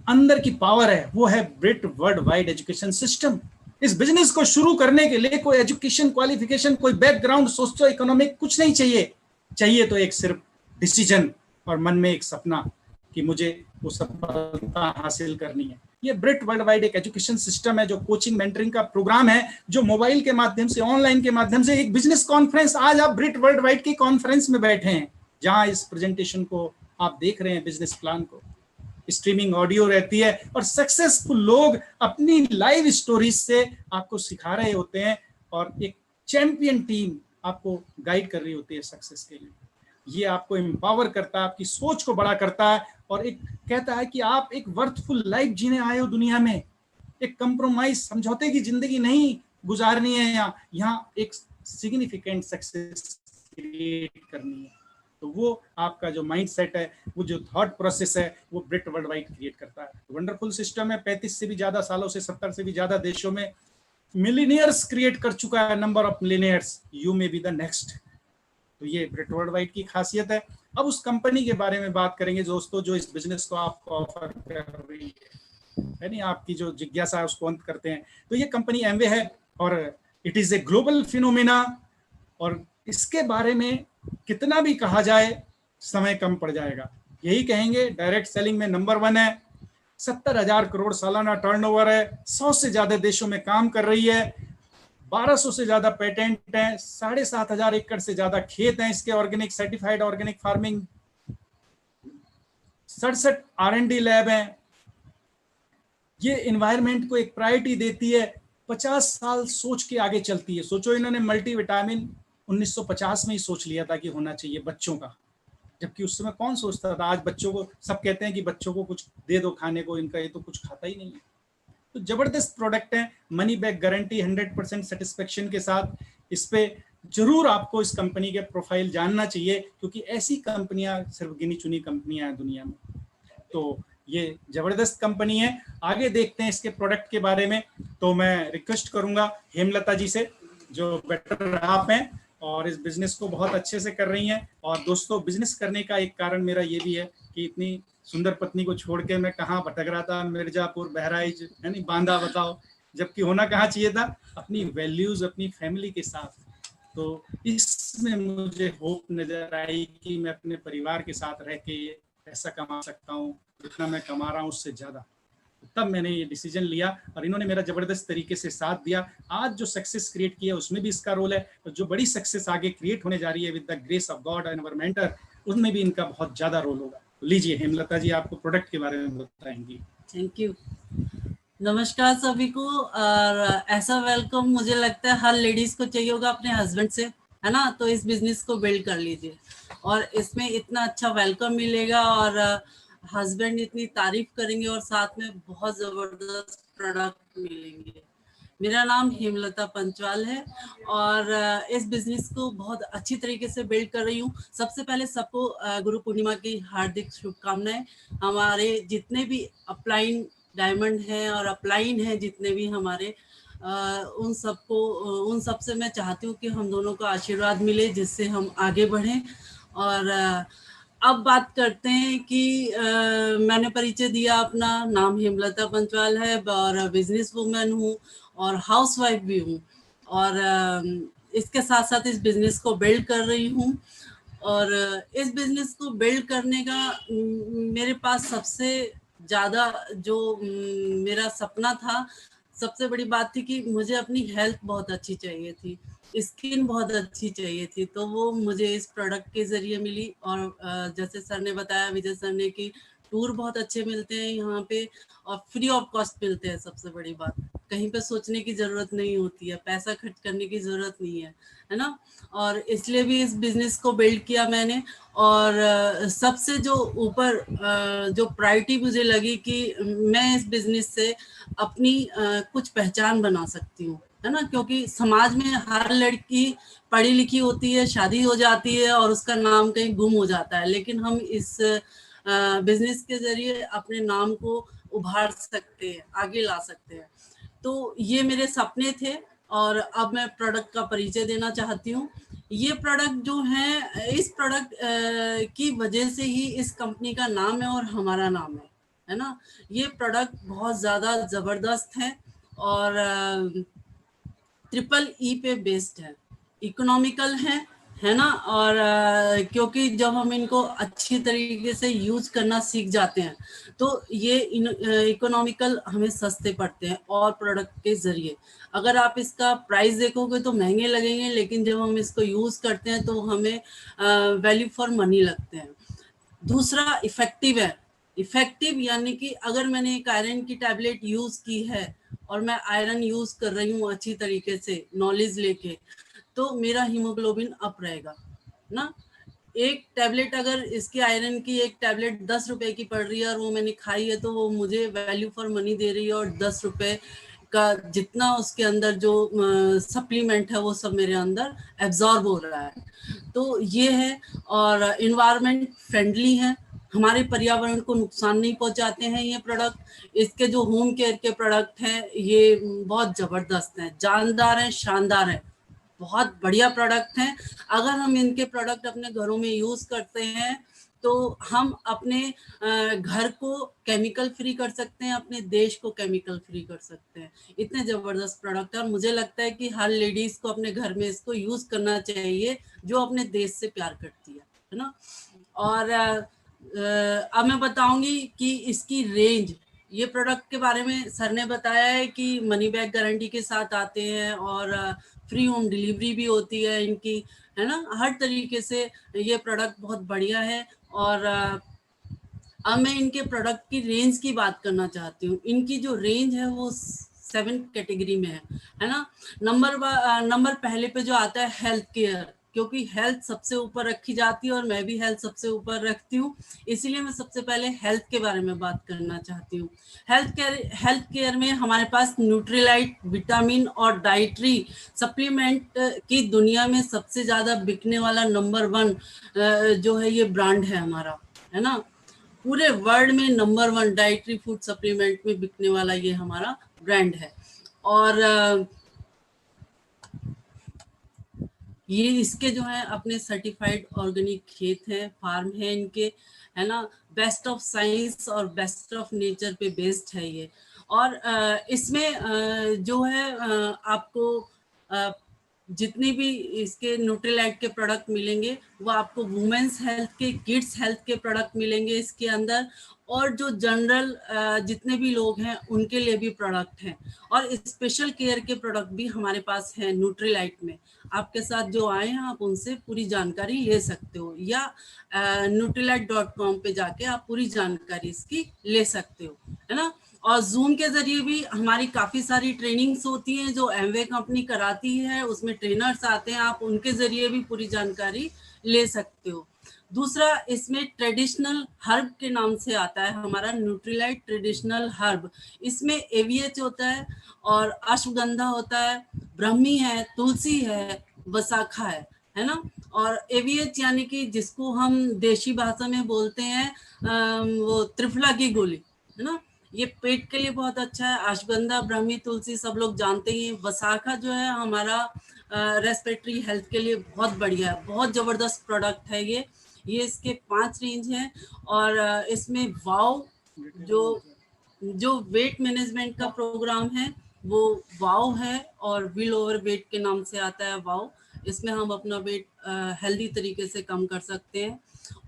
अंदर की पावर है, वो है ब्रिट वर्ल्ड वाइड एजुकेशन सिस्टम। इस बिजनेस को शुरू करने के लिए कोई एजुकेशन क्वालिफिकेशन, कोई बैकग्राउंड, सोशो इकोनॉमिक कुछ नहीं चाहिए तो एक सिर्फ डिसीजन और मन में एक सपना कि मुझे वो सफलता हासिल करनी है। ये ब्रिट वर्ल्ड वाइड एक एजुकेशन सिस्टम है, जो कोचिंग मेंटरिंग का प्रोग्राम है, जो मोबाइल के माध्यम से, ऑनलाइन के माध्यम से, एक बिजनेस कॉन्फ्रेंस। आज आप ब्रिट वर्ल्ड वाइड की कॉन्फ्रेंस में बैठे हैं, जहां इस प्रेजेंटेशन को आप देख रहे हैं, बिजनेस प्लान को, स्ट्रीमिंग ऑडियो रहती है, और सक्सेसफुल लोग अपनी लाइव स्टोरीज से आपको सिखा रहे होते हैं, और एक चैंपियन टीम आपको गाइड कर रही होती है सक्सेस के लिए। ये आपको एम्पावर करता है, आपकी सोच को बड़ा करता है, और एक कहता है कि आप एक वर्थफुल लाइफ जीने आए हो दुनिया में। एक कंप्रोमाइज, समझौते की जिंदगी नहीं गुजारनी है, यहाँ एक सिग्निफिकेंट सक्सेस क्रिएट करनी है। तो वो आपका जो माइंड सेट है, वो जो थॉट प्रोसेस है, वो ब्रिट वर्ल्ड वाइड क्रिएट करता है। वंडरफुल सिस्टम है। 35 से भी ज्यादा सालों से, 70 से भी ज्यादा देशों में मिलीनियर्स क्रिएट कर चुका है, number of millionaires. You may be the next. तो ये ब्रिट वर्ल्ड वाइड की खासियत है। अब उस कंपनी के बारे में बात करेंगे दोस्तों, जो इस बिजनेस को आपको ऑफर कर रही है नहीं, आपकी जो जिज्ञासा है उसको अंत करते हैं। तो ये कंपनी एमवे है, और it is a global phenomena, और इसके बारे में कितना भी कहा जाए समय कम पड़ जाएगा। यही कहेंगे, डायरेक्ट सेलिंग में नंबर 1 है, 70,000 करोड़ सालाना टर्नओवर है, 100 से ज्यादा देशों में काम कर रही है, 1200 से ज्यादा पेटेंट हैं, 7,500 एकड़ से ज्यादा खेत हैं इसके, organic certified organic farming, 67 R&D lab हैं। ये इन्वायरमेंट को एक प्रायोरिटी देती है, 50 साल सोच के आगे चलती है। सोचो, इन्होंने मल्टीविटामिन 1950 में ही सोच लिया था कि होना चाहिए बच्चों का, जबकि उस समय कौन सोचता था। आज बच्चों को सब कहते हैं कि बच्चों को कुछ दे दो खाने को, इनका ये तो कुछ खाता ही नहीं है। तो जबरदस्त प्रोडक्ट है, मनी बैक गारंटी, 100% सेटिस्फेक्शन के साथ। इस पे जरूर आपको इस कंपनी के प्रोफाइल जानना चाहिए, क्योंकि ऐसी कंपनियां सिर्फ गिनी चुनी कंपनियां हैं दुनिया में। तो ये जबरदस्त कंपनी है। आगे देखते हैं इसके प्रोडक्ट के बारे में। तो मैं रिक्वेस्ट करूंगा हेमलता जी से, जो बेटर आप हैं और इस बिजनेस को बहुत अच्छे से कर रही हैं। और दोस्तों, बिजनेस करने का एक कारण मेरा ये भी है कि इतनी सुंदर पत्नी को छोड़ के मैं कहाँ भटक रहा था, मिर्जापुर, बहराइच, यानी बांदा, बताओ, जबकि होना कहाँ चाहिए था, अपनी वैल्यूज, अपनी फैमिली के साथ। तो इसमें मुझे होप नजर आई कि मैं अपने परिवार के साथ रह के पैसा कमा सकता हूँ, जितना मैं कमा रहा हूँ उससे ज्यादा। तब मैंने ये डिसीजन लिया और इन्होंने मेरा जबरदस्त तरीके से साथ दिया। आज जो सक्सेस क्रिएट किया उसमें भी इसका रोल है, और जो बड़ी सक्सेस आगे क्रिएट होने जा रही है with the grace of God and our mentor, उसमें भी इनका बहुत ज्यादा रोल होगा। लीजिए हेमलता जी, आपको प्रोडक्ट के बारे में बताएंगी। Thank you. नमस्कार सभी को। और ऐसा वेलकम मुझे लगता है हर लेडीज को चाहिए होगा अपने हस्बैंड से, है ना। तो इस बिजनेस को बिल्ड कर लीजिए और इसमें इतना अच्छा वेलकम मिलेगा और हस्बैंड इतनी तारीफ करेंगे और साथ में बहुत जबरदस्त प्रोडक्ट मिलेंगे। मेरा नाम हेमलता पंचवाल है और इस बिजनेस को बहुत अच्छी तरीके से बिल्ड कर रही हूँ। सबसे पहले सबको गुरु पूर्णिमा की हार्दिक शुभकामनाएं। हमारे जितने भी अपलाइन डायमंड हैं और अपलाइन हैं, जितने भी हमारे उन सब से मैं चाहती हूँ कि हम दोनों को आशीर्वाद मिले, जिससे हम आगे बढ़ें। और अब बात करते हैं कि मैंने परिचय दिया, अपना नाम हेमलता पंचवाल है और बिजनेस वूमेन हूँ और हाउसवाइफ भी हूँ, और इसके साथ साथ इस बिजनेस को बिल्ड कर रही हूँ। और इस बिजनेस को बिल्ड करने का मेरे पास सबसे ज़्यादा जो मेरा सपना था, सबसे बड़ी बात थी कि मुझे अपनी हेल्थ बहुत अच्छी चाहिए थी, स्किन बहुत अच्छी चाहिए थी। तो वो मुझे इस प्रोडक्ट के ज़रिए मिली। और जैसे सर ने बताया, विजय सर ने, कि टूर बहुत अच्छे मिलते हैं यहाँ पे और फ्री ऑफ कॉस्ट मिलते हैं। सबसे बड़ी बात, कहीं पे सोचने की ज़रूरत नहीं होती है, पैसा खर्च करने की ज़रूरत नहीं है ना। और इसलिए भी इस बिज़नेस को बिल्ड किया मैंने। और सबसे जो ऊपर जो प्रायोरिटी मुझे लगी कि मैं इस बिज़नेस से अपनी कुछ पहचान बना सकती हूँ, है ना। क्योंकि समाज में हर लड़की पढ़ी लिखी होती है, शादी हो जाती है और उसका नाम कहीं गुम हो जाता है, लेकिन हम इस बिजनेस के जरिए अपने नाम को उभार सकते हैं, आगे ला सकते हैं। तो ये मेरे सपने थे और अब मैं प्रोडक्ट का परिचय देना चाहती हूँ। ये प्रोडक्ट जो है, इस प्रोडक्ट की वजह से ही इस कंपनी का नाम है और हमारा नाम है ना। ये प्रोडक्ट बहुत ज़्यादा ज़बरदस्त है और ट्रिपल पे बेस्ड है, इकोनॉमिकल है ना। और क्योंकि जब हम इनको अच्छी तरीके से यूज करना सीख जाते हैं तो ये इकोनॉमिकल हमें सस्ते पड़ते हैं और प्रोडक्ट के जरिए। अगर आप इसका प्राइस देखोगे तो महंगे लगेंगे, लेकिन जब हम इसको यूज करते हैं तो हमें वैल्यू फॉर मनी लगते हैं। दूसरा, इफेक्टिव है। इफेक्टिव यानी कि अगर मैंने एक आयरन की टैबलेट यूज की है और मैं आयरन यूज कर रही हूँ अच्छी तरीके से नॉलेज लेके, तो मेरा हीमोग्लोबिन अप रहेगा ना। एक टैबलेट, अगर इसकी आयरन की एक टैबलेट 10 रुपए की पड़ रही है और वो मैंने खाई है, तो वो मुझे वैल्यू फॉर मनी दे रही है और 10 रुपए का जितना उसके अंदर जो सप्लीमेंट है वो सब मेरे अंदर एब्जॉर्ब हो रहा है। तो ये है। और इन्वायरमेंट फ्रेंडली है, हमारे पर्यावरण को नुकसान नहीं पहुंचाते हैं ये प्रोडक्ट। इसके जो होम केयर के प्रोडक्ट हैं ये बहुत ज़बरदस्त हैं, जानदार हैं, शानदार हैं, बहुत बढ़िया प्रोडक्ट हैं। अगर हम इनके प्रोडक्ट अपने घरों में यूज़ करते हैं तो हम अपने घर को केमिकल फ्री कर सकते हैं, अपने देश को केमिकल फ्री कर सकते हैं। इतने ज़बरदस्त प्रोडक्ट है और मुझे लगता है कि हर लेडीज़ को अपने घर में इसको यूज़ करना चाहिए जो अपने देश से प्यार करती है ना। और अब मैं बताऊंगी कि इसकी रेंज ये प्रोडक्ट के बारे में सर ने बताया है कि मनी बैक गारंटी के साथ आते हैं और फ्री होम डिलीवरी भी होती है इनकी, है ना। हर तरीके से ये प्रोडक्ट बहुत बढ़िया है। और अब मैं इनके प्रोडक्ट की रेंज की बात करना चाहती हूँ। इनकी जो रेंज है वो 7 कैटेगरी में है ना। नंबर पहले पे जो आता है हेल्थ केयर, क्योंकि हेल्थ सबसे ऊपर रखी जाती है और मैं भी हेल्थ सबसे ऊपर रखती हूँ, इसीलिए मैं सबसे पहले हेल्थ के बारे में बात करना चाहती हूँ। हेल्थ केयर में हमारे पास न्यूट्रीलाइट, विटामिन और डाइटरी सप्लीमेंट की दुनिया में सबसे ज़्यादा बिकने वाला नंबर 1 जो है ये ब्रांड है हमारा, है ना। पूरे वर्ल्ड में नंबर 1 डाइटरी फूड सप्लीमेंट में बिकने वाला ये हमारा ब्रांड है। और ये इसके जो है अपने सर्टिफाइड ऑर्गेनिक खेत हैं, फार्म है इनके, है ना। बेस्ट ऑफ साइंस और बेस्ट ऑफ नेचर पे बेस्ड है ये। और इसमें जो है आपको जितने भी इसके न्यूट्रीलाइट के प्रोडक्ट मिलेंगे वो आपको वुमेन्स हेल्थ के, किड्स हेल्थ के प्रोडक्ट मिलेंगे इसके अंदर, और जो जनरल जितने भी लोग हैं उनके लिए भी प्रोडक्ट हैं। और स्पेशल केयर के प्रोडक्ट भी हमारे पास हैं न्यूट्रीलाइट में। आपके साथ जो आए हैं आप उनसे पूरी जानकारी ले सकते हो, या nutrilight.com पे जाके आप पूरी जानकारी इसकी ले सकते हो, है ना। और जूम के जरिए भी हमारी काफ़ी सारी ट्रेनिंग्स होती हैं जो एमवे कंपनी कराती है, उसमें ट्रेनर्स आते हैं, आप उनके जरिए भी पूरी जानकारी ले सकते हो। दूसरा, इसमें ट्रेडिशनल हर्ब के नाम से आता है हमारा न्यूट्रीलाइट ट्रेडिशनल हर्ब। इसमें AVH होता है और अश्वगंधा होता है, ब्रह्मी है, तुलसी है, वसाखा है ना। और AVH यानी कि जिसको हम देशी भाषा में बोलते हैं वो त्रिफला की गोली, है ना। ये पेट के लिए बहुत अच्छा है। अश्वगंधा, ब्रह्मी, तुलसी सब लोग जानते ही हैं। वसाखा जो है हमारा रेस्पिरेटरी हेल्थ के लिए बहुत बढ़िया है, बहुत ज़बरदस्त प्रोडक्ट है ये। इसके 5 रेंज हैं। और इसमें वाव जो वेट मैनेजमेंट का प्रोग्राम है वो वाव है, और विल ओवर वेट के नाम से आता है वाव। इसमें हम अपना वेट हेल्दी तरीके से कम कर सकते हैं।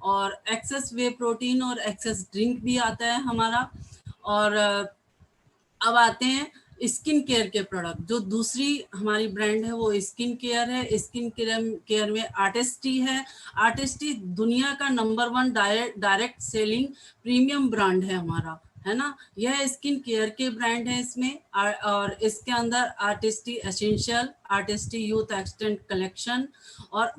और एक्सेस वे प्रोटीन और एक्सेस ड्रिंक भी आता है हमारा। और अब आते हैं स्किन केयर के प्रोडक्ट। जो दूसरी हमारी ब्रांड है वो स्किन केयर है। स्किन केयर में आर्टिस्टी है। आर्टिस्टी दुनिया का number 1 direct selling premium brand है हमारा, है ना। यह स्किन केयर के ब्रांड है इसमें। और इसके अंदर आर्टिस्टी एसेंशियल, आर्टिस्टी यूथ एक्सटेंट कलेक्शन और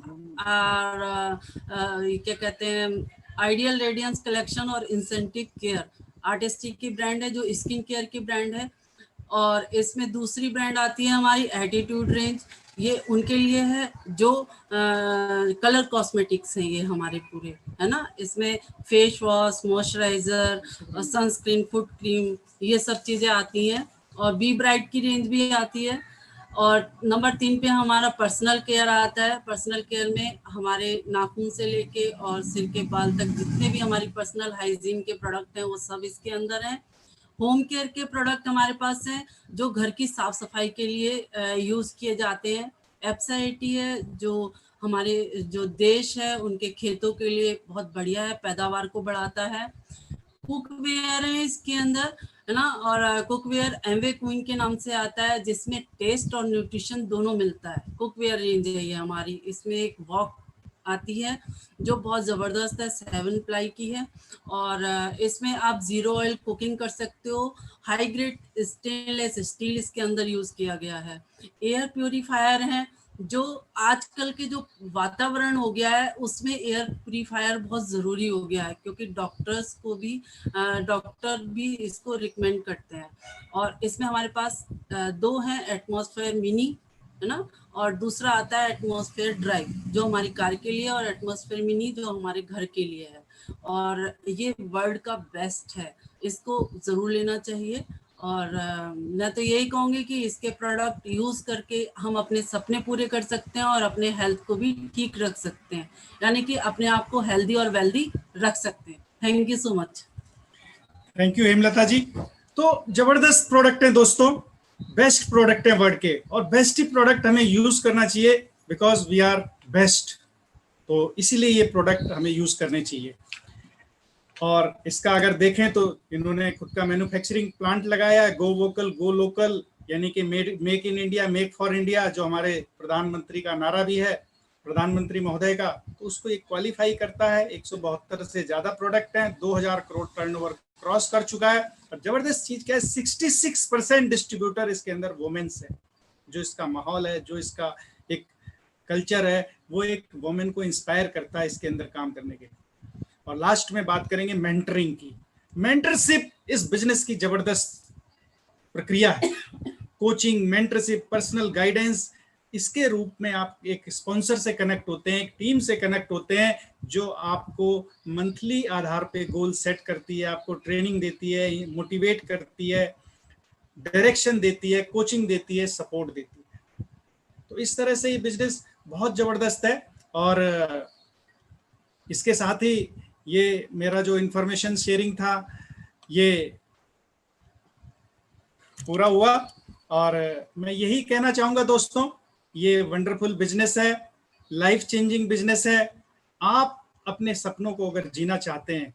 क्या कहते हैं आइडियल रेडियंस कलेक्शन और इंसेंटिव केयर आर्टिस्टी की ब्रांड है, जो स्किन केयर की ब्रांड है। और इसमें दूसरी ब्रांड आती है हमारी एटीट्यूड रेंज। ये उनके लिए है जो कलर कॉस्मेटिक्स हैं ये हमारे पूरे, है ना। इसमें face wash, moisturiser, sunscreen, foot cream, ये सब चीज़ें आती हैं। और बी ब्राइट की रेंज भी आती है। और नंबर 3 पे हमारा पर्सनल केयर आता है। पर्सनल केयर में हमारे नाखून से लेके और सिर के बाल तक जितने भी हमारी पर्सनल हाइजीन के प्रोडक्ट हैं वो सब इसके अंदर हैं। होम केयर के प्रोडक्ट हमारे पास हैं जो घर की साफ सफाई के लिए यूज़ किए जाते हैं। एप्साइटी है जो हमारे जो देश है उनके खेतों के लिए बहुत बढ़िया है, पैदावार को बढ़ाता है। कुकवेयर है इसके अंदर, है ना। और कुकवेयर एमवे क्वीन के नाम से आता है, जिसमें टेस्ट और न्यूट्रिशन दोनों मिलता है। कुकवेयर रेंज है ये हमारी। इसमें एक वॉक आती है जो बहुत ज़बरदस्त है, 7 प्लाई की है। और इसमें आप 0 ऑयल कुकिंग कर सकते हो। हाई ग्रेड स्टेनलेस स्टील इसके अंदर यूज़ किया गया है। एयर प्योरीफायर है, जो आजकल के जो वातावरण हो गया है उसमें एयर प्यूरीफायर बहुत ज़रूरी हो गया है, क्योंकि डॉक्टर भी इसको रिकमेंड करते हैं। और इसमें हमारे पास 2 हैं, एटमॉस्फेयर मिनी, है ना। और दूसरा आता है एटमॉस्फेयर ड्राइव जो हमारी कार के लिए, और एटमॉस्फेयर मिनी जो हमारे घर के लिए है। और ये वर्ल्ड का बेस्ट है, इसको ज़रूर लेना चाहिए। और मैं तो यही कहूँगी कि इसके प्रोडक्ट यूज़ करके हम अपने सपने पूरे कर सकते हैं और अपने हेल्थ को भी ठीक रख सकते हैं, यानी कि अपने आप को हेल्दी और वेल्दी रख सकते हैं। Thank you so much. Thank you Hemlata ji. तो जबरदस्त प्रोडक्ट है दोस्तों, बेस्ट प्रोडक्ट है वर्ल्ड के, और बेस्ट ही प्रोडक्ट हमें यूज करना चाहिए बिकॉज वी आर बेस्ट। तो इसीलिए ये प्रोडक्ट हमें यूज करने चाहिए। और इसका अगर देखें तो इन्होंने खुद का मैन्युफैक्चरिंग प्लांट लगाया है, गो वोकल गो लोकल, यानी कि make in India make for India, जो हमारे प्रधानमंत्री का नारा भी है, प्रधानमंत्री महोदय का, तो उसको एक क्वालिफाई करता है। 172 से ज्यादा प्रोडक्ट हैं, 2000 करोड़ टर्नओवर क्रॉस कर चुका है। और जबरदस्त चीज क्या है, 66% डिस्ट्रीब्यूटर इसके अंदर वुमेन्स है। जो इसका माहौल है, जो इसका एक कल्चर है, वो एक वुमेन को इंस्पायर करता है इसके अंदर काम करने के लिए। और लास्ट में बात करेंगे मेंटरिंग की। मेंटरशिप इस बिजनेस की जबरदस्त प्रक्रिया है। कोचिंग, मेंटरशिप, पर्सनल गाइडेंस, इसके रूप में आप एक स्पॉन्सर से कनेक्ट होते हैं, एक टीम से कनेक्ट होते हैं, जो आपको मंथली आधार पे गोल सेट करती है, आपको ट्रेनिंग देती है, मोटिवेट करती है, डायरेक्शन देती है, कोचिंग देती है, सपोर्ट देती है। तो इस तरह से ये बिजनेस बहुत जबरदस्त है। और इसके साथ ही ये मेरा जो इंफॉर्मेशन शेयरिंग था ये पूरा हुआ। और मैं यही कहना चाहूंगा दोस्तों, ये वंडरफुल बिजनेस है, लाइफ चेंजिंग बिजनेस है। आप अपने सपनों को अगर जीना चाहते हैं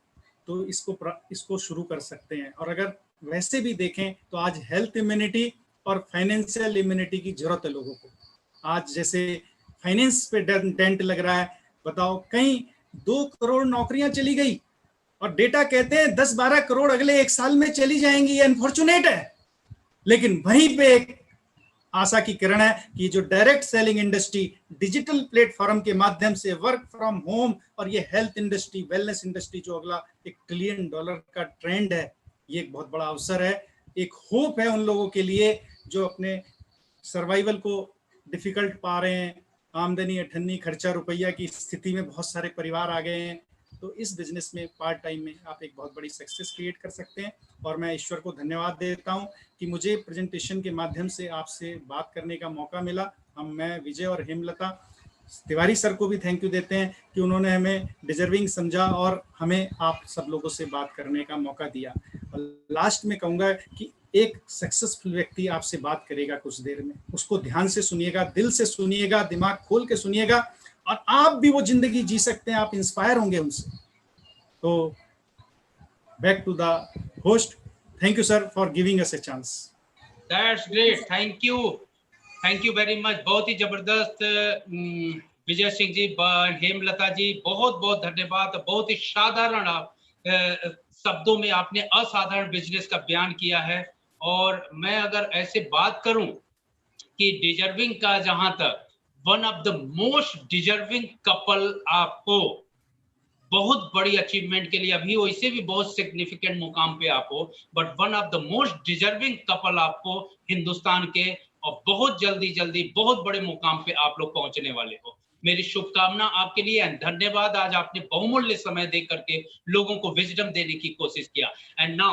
तो इसको शुरू कर सकते हैं। और अगर वैसे भी देखें तो आज हेल्थ इम्यूनिटी और फाइनेंशियल इम्यूनिटी की जरूरत है लोगों को। आज जैसे फाइनेंस पे डेंट लग रहा है, बताओ, कहीं 2 करोड़ नौकरियां चली गई और डेटा कहते हैं 10-12 करोड़ अगले 1 साल में चली जाएंगी। ये अनफॉर्चुनेट है, लेकिन वहीं पे एक आशा की किरण है कि जो direct selling industry digital platform के माध्यम से वर्क फ्रॉम होम और ये हेल्थ इंडस्ट्री, वेलनेस इंडस्ट्री, जो अगला $1 ट्रिलियन का ट्रेंड है, ये एक बहुत बड़ा अवसर है, एक होप है उन लोगों के लिए जो अपने सर्वाइवल को डिफिकल्ट पा रहे हैं। आमदनी अठन्नी खर्चा रुपया की स्थिति में बहुत सारे परिवार आ गए हैं। तो इस बिजनेस में पार्ट टाइम में आप एक बहुत बड़ी सक्सेस क्रिएट कर सकते हैं। और मैं ईश्वर को धन्यवाद देता हूं कि मुझे प्रेजेंटेशन के माध्यम से आपसे बात करने का मौका मिला। मैं विजय और हेमलता तिवारी सर को भी थैंक यू देते हैं कि उन्होंने हमें डिजर्विंग समझा और हमें आप सब लोगों से बात करने का मौका दिया। और लास्ट में कहूँगा कि एक सक्सेसफुल व्यक्ति आपसे बात करेगा कुछ देर में, उसको ध्यान से सुनिएगा, दिल से सुनिएगा, दिमाग खोल के सुनिएगा, और आप भी वो जिंदगी जी सकते हैं, आप इंस्पायर होंगे उनसे। तो back to the host, thank you sir for giving us a chance. That's great, thank you very much. बहुत ही जबरदस्त विजय सिंह जी, हेमलता जी, बहुत बहुत धन्यवाद। बहुत ही साधारण शब्दों में आपने असाधारण बिजनेस का बयान किया है। और मैं अगर ऐसे बात करूं कि डिजर्विंग का, जहां तक one of the most deserving couple आपको बहुत बड़ी अचीवमेंट के लिए, अभी वो इससे भी बहुत सिग्निफिकेंट मुकाम पे आप हो, but one of the most deserving couple आपको हिंदुस्तान के, और बहुत जल्दी बहुत बड़े मुकाम पे आप लोग पहुंचने वाले हो। मेरी शुभकामना आपके लिए, एंड धन्यवाद। आज आपने बहुमूल्य समय दे करके लोगों को विजडम देने की कोशिश किया। And now